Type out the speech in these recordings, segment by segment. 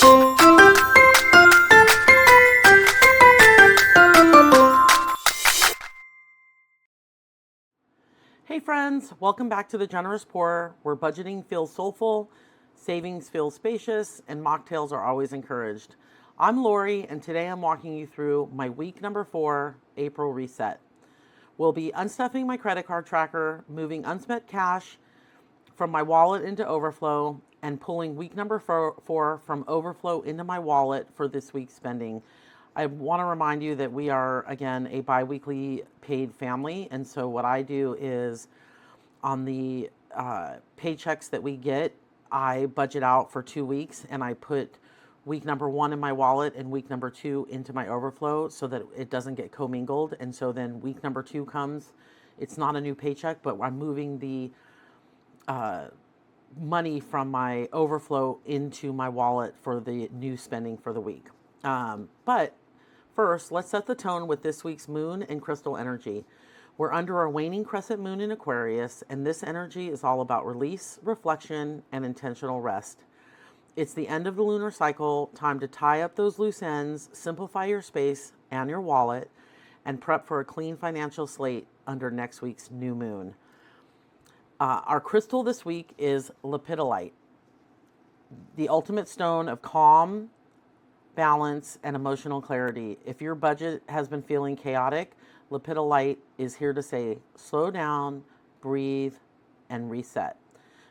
Hey friends, welcome back to The Generous Pour, where budgeting feels soulful, savings feel spacious, and mocktails are always encouraged. I'm Lori, and today I'm walking you through my week number 4, April reset. We'll be unstuffing my credit card tracker, moving unspent cash from my wallet into overflow, and pulling week number 4 from overflow into my wallet for this week's spending. I want to remind you that we are, again, a bi-weekly paid family. And so what I do is on the paychecks that we get, I budget out for 2 weeks and I put week number 1 in my wallet and week number 2 into my overflow so that it doesn't get commingled. And so then week number 2 comes, it's not a new paycheck, but I'm moving the money from my overflow into my wallet for the new spending for the week. But first, let's set the tone with this week's moon and crystal energy. We're under a waning crescent moon in Aquarius, and this energy is all about release, reflection, and intentional rest. It's the end of the lunar cycle, time to tie up those loose ends, simplify your space and your wallet, and prep for a clean financial slate under next week's new moon. Our crystal this week is Lepidolite, the ultimate stone of calm, balance, and emotional clarity. If your budget has been feeling chaotic, Lepidolite is here to say, slow down, breathe, and reset.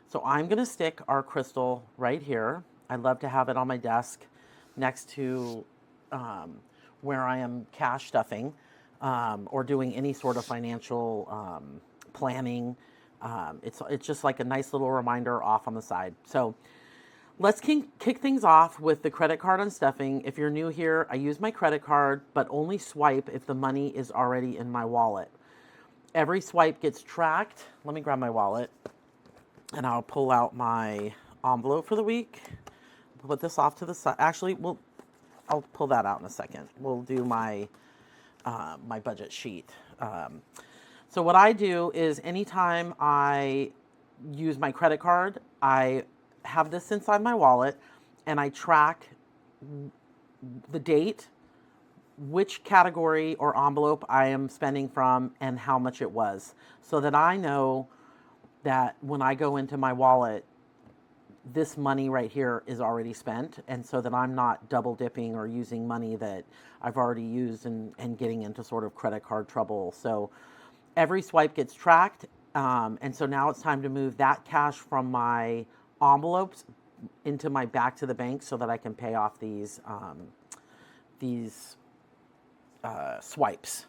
So I'm going to stick our crystal right here. I love to have it on my desk next to where I am cash stuffing or doing any sort of financial planning. It's just like a nice little reminder off on the side. So let's kick things off with the credit card unstuffing. If you're new here, I use my credit card, but only swipe if the money is already in my wallet. Every swipe gets tracked. Let me grab my wallet, and I'll pull out my envelope for the week. Put this off to the side. Actually, I'll pull that out in a second. We'll do my my budget sheet. So what I do is anytime I use my credit card, I have this inside my wallet and I track the date, which category or envelope I am spending from, and how much it was, so that I know that when I go into my wallet, this money right here is already spent, and so that I'm not double dipping or using money that I've already used and getting into sort of credit card trouble. So every swipe gets tracked, and so now it's time to move that cash from my envelopes into my back to the bank so that I can pay off these swipes.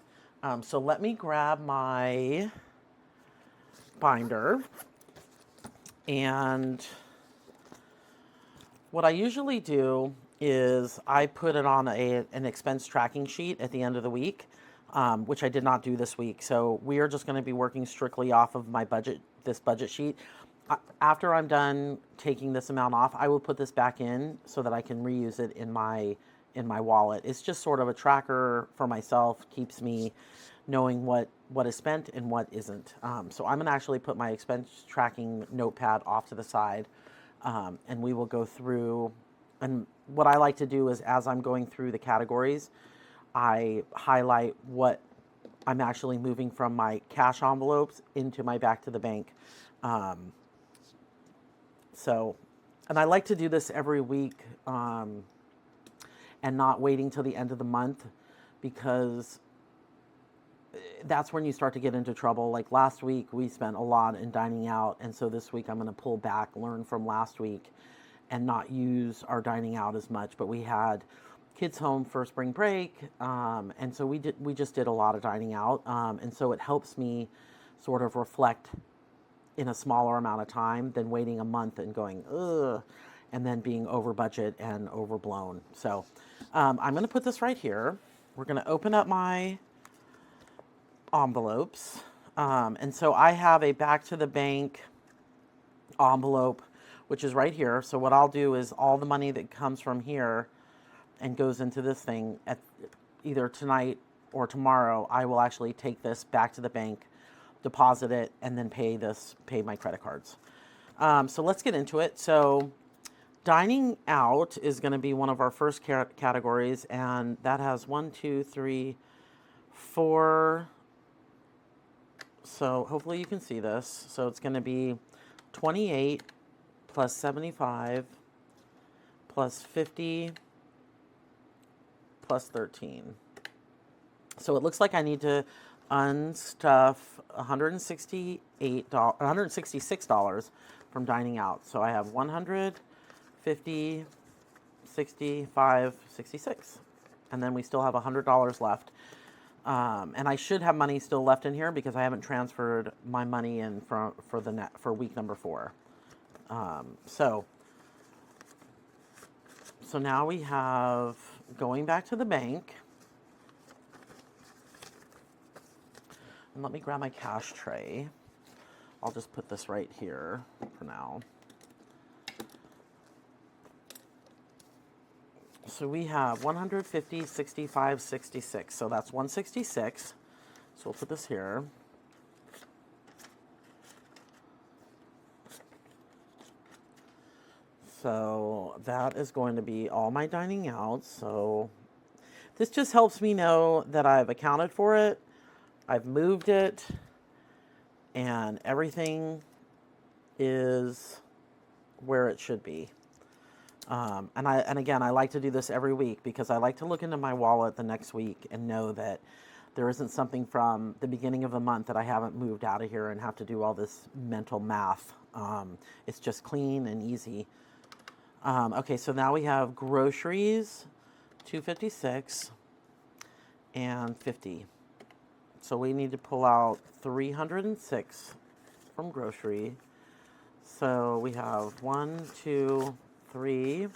So let me grab my binder, and what I usually do is I put it on an expense tracking sheet at the end of the week, which I did not do this week. So we are just going to be working strictly off of my this budget sheet. After I'm done taking this amount off, I will put this back in so that I can reuse it in my wallet. It's just sort of a tracker for myself, keeps me knowing what is spent and what isn't. So I'm going to actually put my expense tracking notepad off to the side, and we will go through. And what I like to do is, as I'm going through the categories, I highlight what I'm actually moving from my cash envelopes into my back to the bank. And I like to do this every week, and not waiting till the end of the month, because that's when you start to get into trouble. Like last week, we spent a lot in dining out, and so this week I'm going to pull back, learn from last week, and not use our dining out as much. But we had kids home for spring break, and so we just did a lot of dining out, and so it helps me sort of reflect in a smaller amount of time than waiting a month and going, ugh, and then being over budget and overblown. So I'm going to put this right here. We're going to open up my envelopes. And so I have a back to the bank envelope, which is right here. So what I'll do is all the money that comes from here and goes into this thing at either tonight or tomorrow, I will actually take this back to the bank, deposit it, and then pay my credit cards. So let's get into it. So Dining out is going to be one of our first categories, and that has 1, 2, 3, 4. So hopefully you can see this. So it's going to be 28 plus 75 plus 50 plus 13. So it looks like I need to unstuff $166 from dining out. So I have 150, 65, 66. And then we still have $100 left. And I should have money still left in here because I haven't transferred my money in for week number 4. So now we have, going back to the bank, and let me grab my cash tray. I'll just put this right here for now. So we have 150, 65, 66. So that's 166. So we'll put this here. So that is going to be all my dining out. So this just helps me know that I've accounted for it, I've moved it, and everything is where it should be. And again, I like to do this every week because I like to look into my wallet the next week and know that there isn't something from the beginning of the month that I haven't moved out of here and have to do all this mental math. It's just clean and easy. Okay, so now we have groceries, 256 and 50. So we need to pull out 306 from grocery. So we have 1, 2, 3,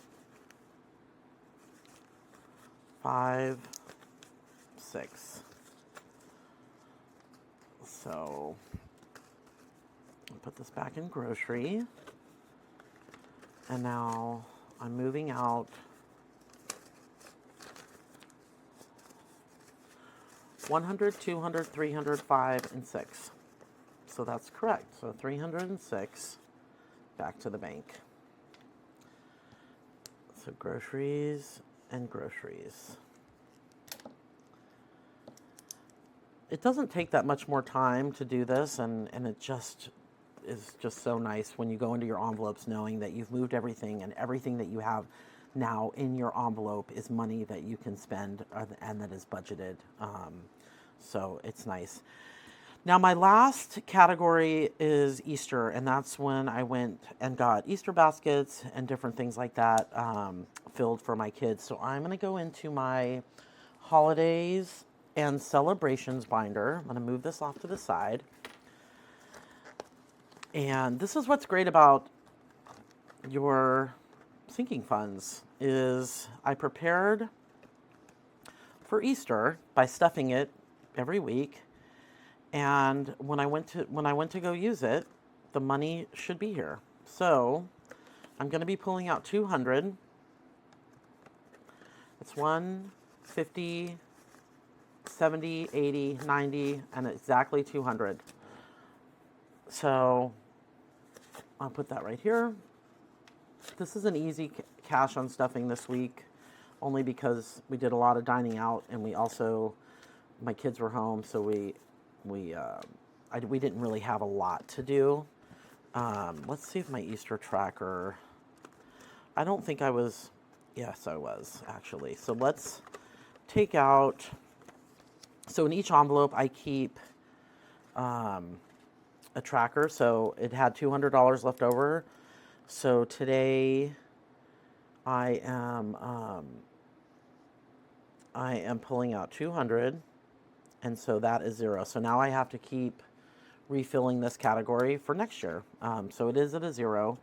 5, 6. So I'll put this back in grocery. And now I'm moving out 100, 200, 300, 5, and 6. So that's correct. So 306 back to the bank. So groceries and groceries. It doesn't take that much more time to do this, and it just is just so nice when you go into your envelopes knowing that you've moved everything, and everything that you have now in your envelope is money that you can spend and that is budgeted. So it's nice. Now my last category is Easter, and that's when I went and got Easter baskets and different things like that filled for my kids. So I'm going to go into my holidays and celebrations binder. I'm going to move this off to the side. And this is what's great about your sinking funds is I prepared for Easter by stuffing it every week. And when I went to go use it, the money should be here. So I'm going to be pulling out 200. It's 150, 70, 80, 90, and exactly 200. So I'll put that right here. This is an easy cash on stuffing this week, only because we did a lot of dining out, and we also, my kids were home, so we didn't really have a lot to do. Let's see if my Easter tracker, I don't think I was, yes, I was actually. So let's take out, so in each envelope I keep a tracker. So it had $200 left over. So today I am pulling out 200. And so that is 0. So now I have to keep refilling this category for next year. So it is at a 0.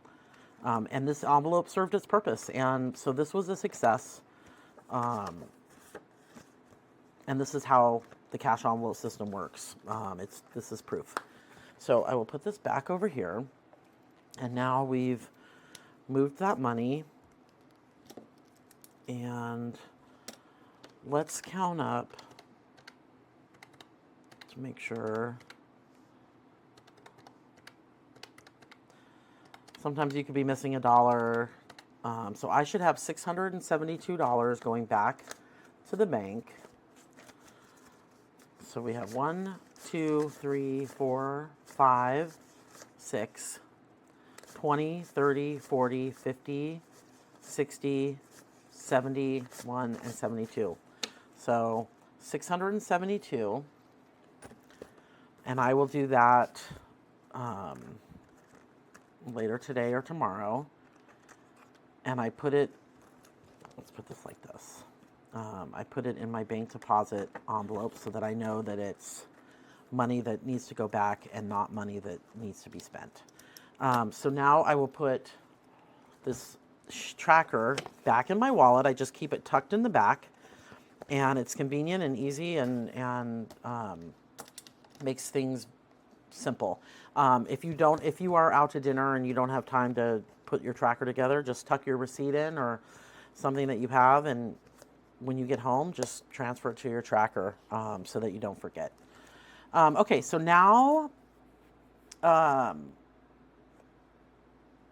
And this envelope served its purpose. And so this was a success. And this is how the cash envelope system works. This is proof. So I will put this back over here. And now we've moved that money. And let's count up to make sure. Sometimes you could be missing $1. So I should have $672 going back to the bank. So we have 1, 2, 3, 4, 5, 6, 20, 30, 40, 50, 60, 71, and 72. So 672. And I will do that later today or tomorrow. And I put it, let's put this like this. I put it in my bank deposit envelope so that I know that it's money that needs to go back and not money that needs to be spent. So now I will put this tracker back in my wallet. I just keep it tucked in the back, and it's convenient and easy and makes things simple. If you are out to dinner and you don't have time to put your tracker together, just tuck your receipt in or something that you have, and when you get home, just transfer it to your tracker so that you don't forget. Okay, so now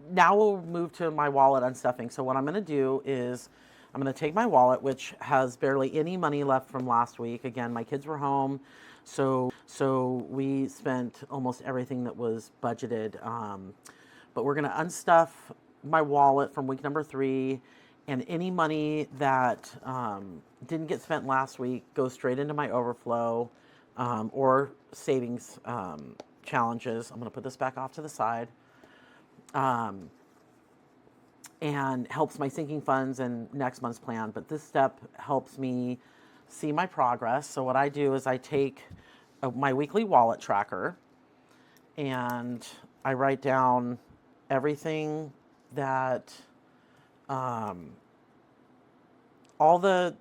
we'll move to my wallet unstuffing. So what I'm going to do is I'm going to take my wallet, which has barely any money left from last week. Again, my kids were home, so we spent almost everything that was budgeted. But we're going to unstuff my wallet from week number 3, and any money that didn't get spent last week goes straight into my overflow or savings challenges. I'm going to put this back off to the side. And helps my sinking funds and next month's plan. But this step helps me see my progress. So what I do is I take my weekly wallet tracker and I write down everything that, all the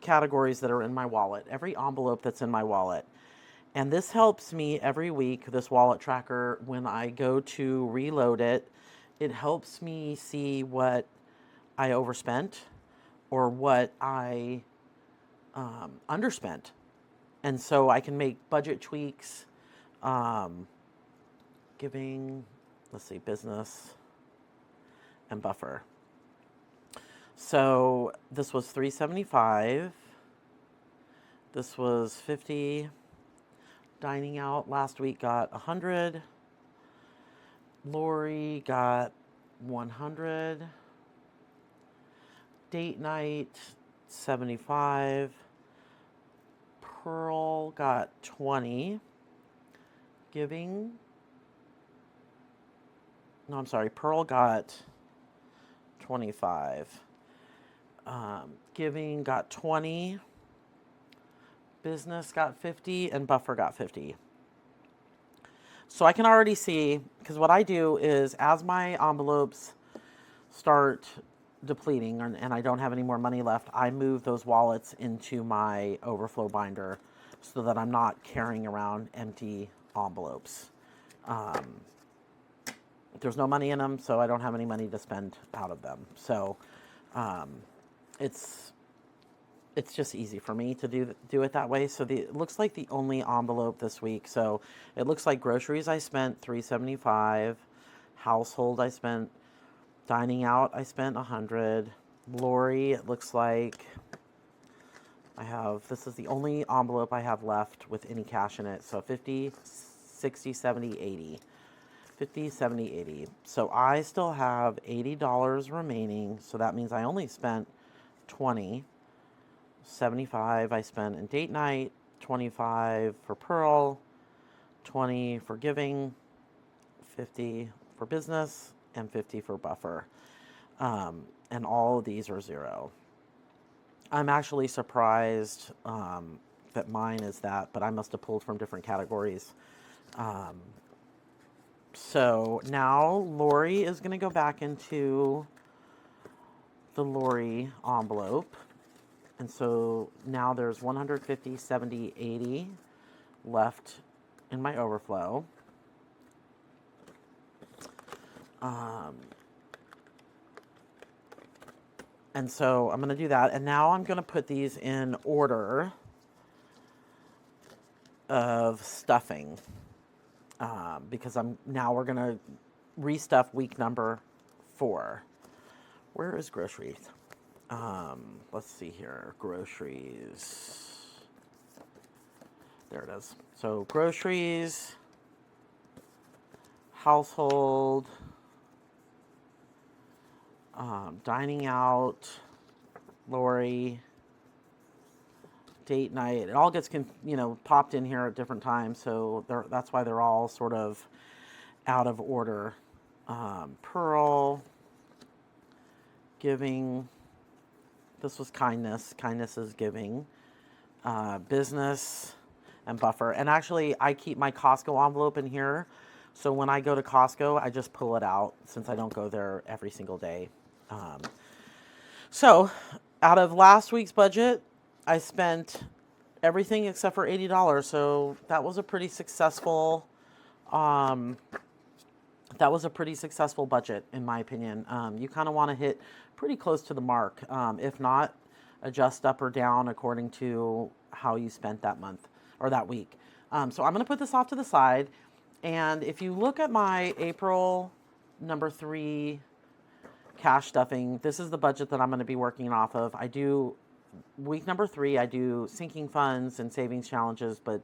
categories that are in my wallet, every envelope that's in my wallet. And this helps me every week, this wallet tracker, when I go to reload it, it helps me see what I overspent or what I underspent. And so I can make budget tweaks, giving, let's see, business and buffer. So this was $375. This was $50. Dining out last week got $100. Lori got $100. Date night $75. Pearl got $20. Giving. No, I'm sorry. Pearl got $25. Giving got $20. Business got $50, and buffer got $50. So I can already see, because what I do is as my envelopes start depleting and I don't have any more money left, I move those wallets into my overflow binder so that I'm not carrying around empty envelopes. There's no money in them, so I don't have any money to spend out of them. So it's just easy for me to do it that way. So it looks like the only envelope this week. So it looks like groceries I spent $375, household I spent, dining out I spent $100. Lori, it looks like this is the only envelope I have left with any cash in it. So 50, 60, 70, 80. 50, 70, 80. So I still have $80 remaining. So that means I only spent 20. 75 I spent in date night, 25 for Pearl, 20 for giving, 50 for business, and 50 for buffer. And all of these are zero. I'm actually surprised that mine is that, but I must have pulled from different categories. So now Lori is going to go back into the Lori envelope. And so now there's 150, 70, 80 left in my overflow. And so I'm going to do that. And now I'm going to put these in order of stuffing. Because we're going to restuff week number 4. Where is groceries? Let's see here. Groceries. There it is. So groceries, household, dining out, Lori, date night. It all gets popped in here at different times, so that's why they're all sort of out of order. Pearl, giving. This was kindness. Kindness is giving. Business and buffer. And actually, I keep my Costco envelope in here. So when I go to Costco, I just pull it out since I don't go there every single day. So out of last week's budget, I spent everything except for $80. So that was a pretty successful, budget, in my opinion. You kind of want to hit pretty close to the mark. If not, adjust up or down according to how you spent that month or that week. So I'm going to put this off to the side. And if you look at my April number 3 cash stuffing, this is the budget that I'm going to be working off of. I do week number 3, I do sinking funds and savings challenges, but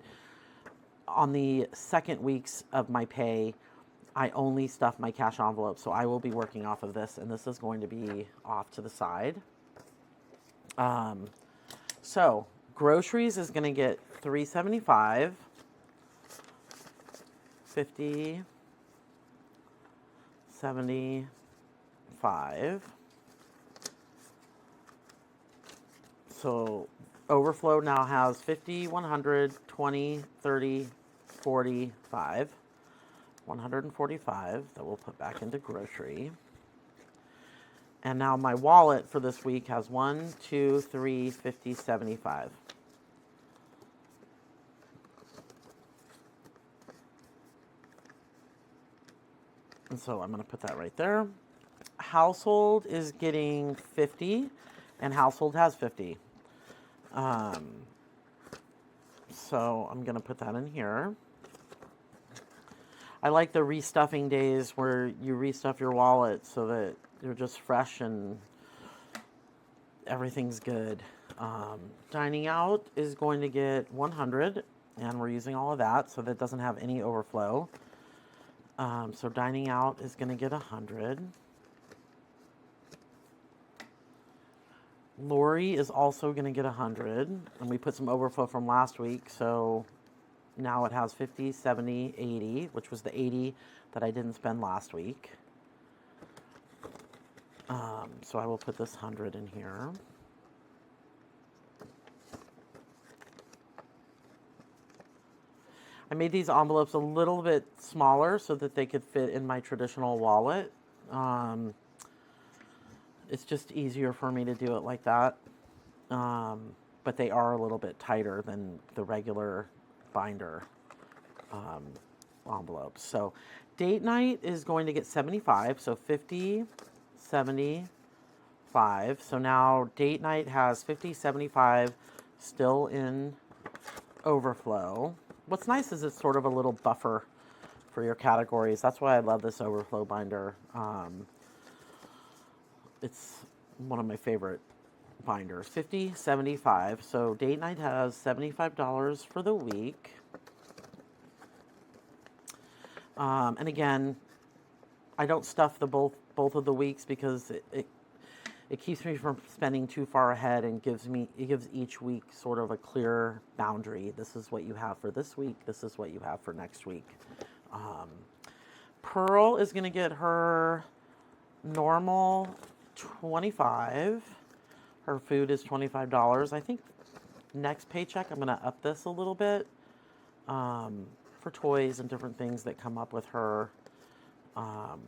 on the second weeks of my pay, I only stuff my cash envelope. So I will be working off of this, and this is going to be off to the side. So groceries is going to get $3.75, 50, 75. So overflow now has 50, 100, 20, 30, 45, 145 that we'll put back into grocery. And now my wallet for this week has 1, 2, 3, 50, 75. And so I'm going to put that right there. Household is getting 50, and household has 50. So I'm going to put that in here. I like the restuffing days where you restuff your wallet so that you're just fresh and everything's good. Dining out is going to get 100, and we're using all of that, so that doesn't have any overflow. So dining out is going to get 100. Lori is also going to get 100, and we put some overflow from last week, so now it has 50, 70, 80, which was the 80 that I didn't spend last week. So I will put this 100 in here. I made these envelopes a little bit smaller so that they could fit in my traditional wallet. It's just easier for me to do it like that. But they are a little bit tighter than the regular binder envelopes. So date night is going to get 75, so 50, 75. So now date night has 50, 75 still in overflow. What's nice is it's sort of a little buffer for your categories. That's why I love this overflow binder. It's one of my favorite binders. 50, 75. So date night has $75 for the week. And again, I don't stuff the both of the weeks because it keeps me from spending too far ahead and gives each week sort of a clear boundary. This is what you have for this week. This is what you have for next week. Pearl is going to get her normal 25. Her food is $25. I think next paycheck I'm going to up this a little bit for toys and different things that come up with her. So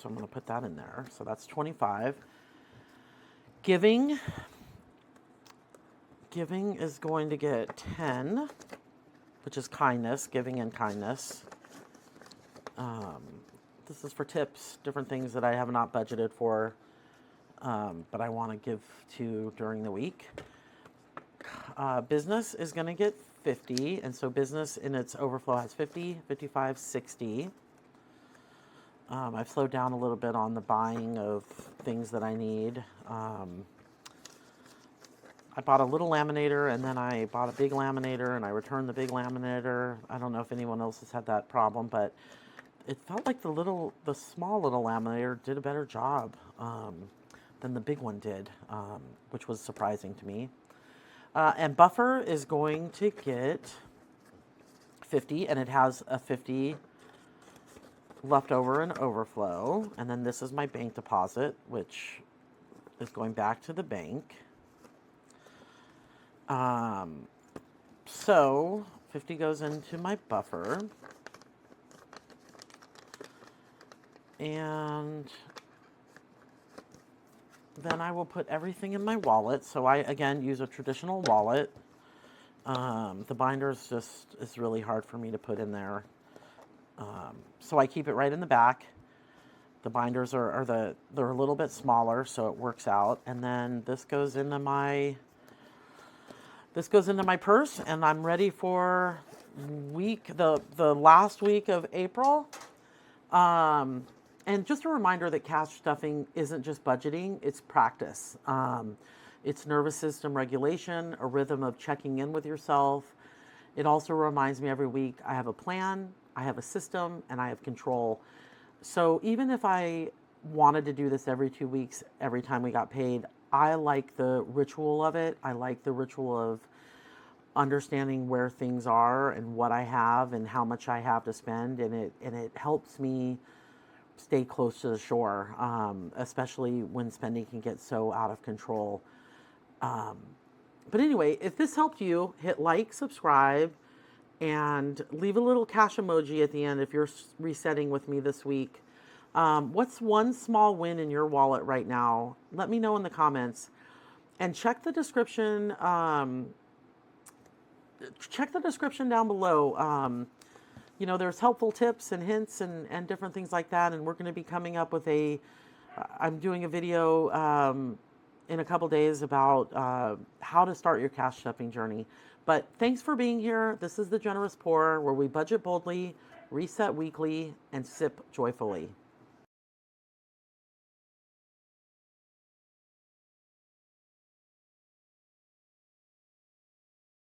I'm going to put that in there. So that's 25. Giving is going to get 10, which is kindness, giving and kindness. This is for tips, different things that I have not budgeted for, but I want to give to during the week. Business is going to get 50, and so business in its overflow has 50, 55, 60. I've slowed down a little bit on the buying of things that I need. I bought a little laminator and then I bought a big laminator and I returned the big laminator. I don't know if anyone else has had that problem, but it felt like the small little laminator did a better job than the big one did, which was surprising to me. And buffer is going to get 50, and it has a 50 left over and overflow. And then this is my bank deposit, which is going back to the bank. So 50 goes into my buffer. And then I will put everything in my wallet. So I, again, use a traditional wallet. The binders is really hard for me to put in there. So I keep it right in the back. The binders they're a little bit smaller, so it works out. And then this goes into my purse, and I'm ready for the last week of April. And just a reminder that cash stuffing isn't just budgeting, it's practice. It's nervous system regulation, a rhythm of checking in with yourself. It also reminds me every week I have a plan, I have a system, and I have control. So even if I wanted to do this every 2 weeks, every time we got paid, I like the ritual of it. I like the ritual of understanding where things are and what I have and how much I have to spend, and it helps me stay close to the shore, especially when spending can get so out of control. But anyway, if this helped you, hit like, subscribe, and leave a little cash emoji at the end if you're resetting with me this week. What's one small win in your wallet right now? Let me know in the comments. And check the description. Check the description down below. There's helpful tips and hints and different things like that. And we're going to be coming up with I'm doing a video in a couple days about how to start your cash stuffing journey. But thanks for being here. This is The Generous Pourer, where we budget boldly, reset weekly, and sip joyfully.